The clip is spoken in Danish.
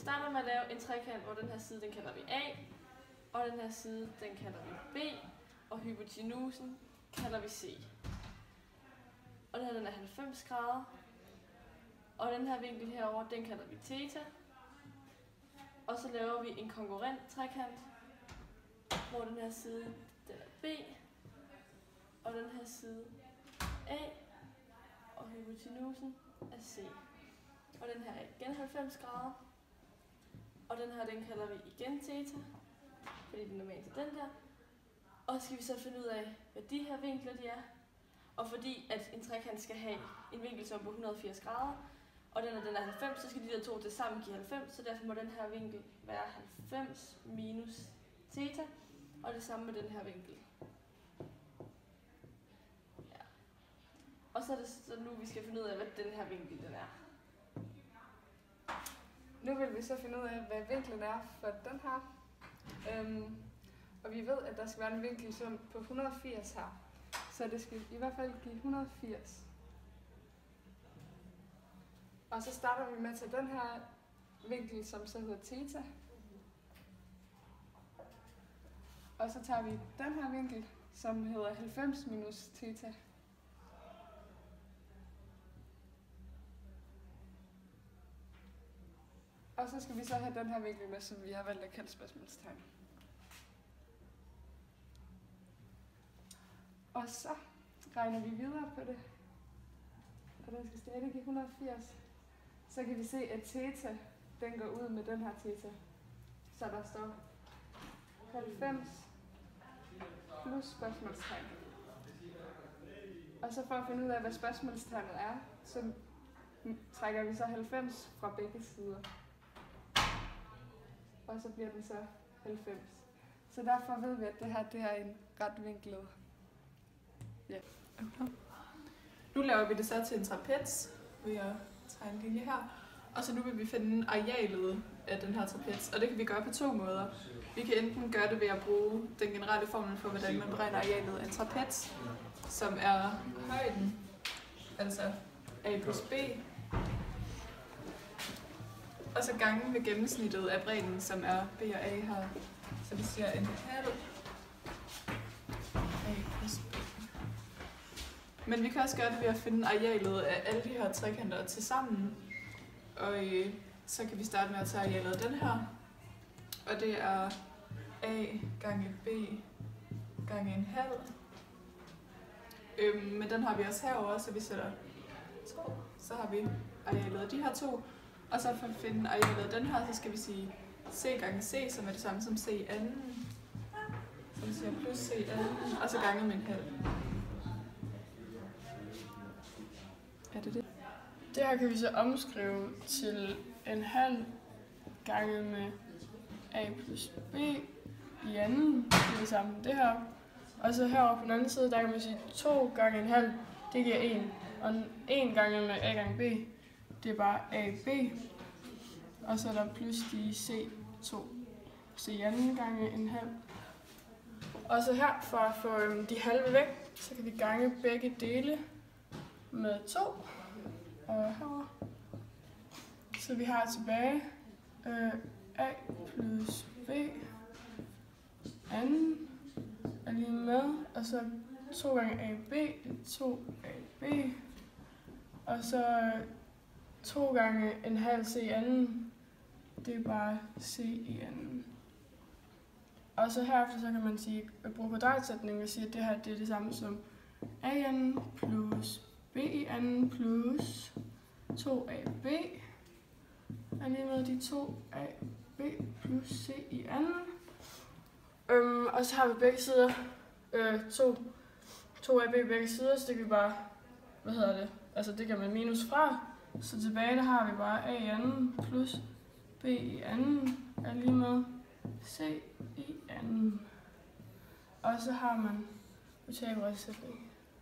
starter med at lave en trekant, hvor den her side, den kalder vi A, og den her side, den kalder vi B, og hypotenusen kalder vi C. Og den er 90 grader, og den her vinkel herover, den kalder vi theta. Og så laver vi en konkurrent trekant, hvor den her side, den er B, og den her side A, og hypotenusen er C. Og den her er igen 90 grader, og den her, den kalder vi igen theta, fordi den er normalt til den der. Og så skal vi så finde ud af, hvad de her vinkler de er. Og fordi at en trekant skal have en vinkel som på 180 grader, og den er 90, så skal de der to til sammen give 90, så derfor må den her vinkel være 90 minus theta, og det samme med den her vinkel. Ja. Og så er det så nu, vi skal finde ud af, hvad den her vinkel den er. Nu vil vi så finde ud af, hvad vinklen er for den her. Og vi ved, at der skal være en vinkel som på 180 her. Så det skal i hvert fald give 180. Og så starter vi med at tage den her vinkel, som så hedder theta. Og så tager vi den her vinkel, som hedder 90 minus theta. Og så skal vi så have den her vinkel med, som vi har valgt at kalde spørgsmålstegn. Og så regner vi videre på det. Og den skal stadig give 180. Så kan vi se, at theta, den går ud med den her theta. Så der står 90 plus spørgsmålstegn. Og så for at finde ud af, hvad spørgsmålstegnet er, så trækker vi så 90 fra begge sider. Og så bliver den så 90. Så derfor ved vi, at det her det er en ret vinklet. Ja. Okay. Nu laver vi det så til en trapez, ved at tegne en linje her. Og så nu vil vi finde arealet af den her trapez, og det kan vi gøre på to måder. Vi kan enten gøre det ved at bruge den generelle formel for, hvordan man beregner arealet af en trapez, som er højden, altså a plus b, og så gange ved gennemsnittet af bredden, som er b og a her. Så vi siger en halv a plus b. Men vi kan også gøre det ved at finde arealet af alle de her trekanter til sammen. Og så kan vi starte med at tage arealet af den her. Og det er a gange b gange en halv. Men den har vi også herover, så vi sætter 2. Så har vi arealet af de her to. Og så for at finde arealet af den her, så skal vi sige c gange c, som er det samme som c anden. Så vi siger plus c anden, og så gange med en halv. Er det det? Det her kan vi så omskrive til en halv gange med a plus b i anden. Det er det samme som det her. Og så herovre på den anden side, der kan man sige 2 gange en halv, det giver 1. Og 1 gange med a gange b, det er bare ab. Og så er der plus de c2. C anden gange en halv. Og så her, for at få de halve væk, så kan vi gange begge dele med 2. Og herovre. Så vi har tilbage a plus b anden er lige med, og så 2 gange ab, 2ab, og så 2 gange en halv c anden, det er bare c i anden. Og så herefter så kan man sige, at bruge kvadratsætningen og sige, at det her det er det samme som a anden plus b i anden plus 2ab er lige med de 2ab plus c i anden. Og så har vi begge sider 2ab begge sider, så det kan vi bare, altså det kan man minus fra. Så tilbage der har vi bare a i anden plus b i anden er lige med c i anden. Og så har man Pythagoras sætning.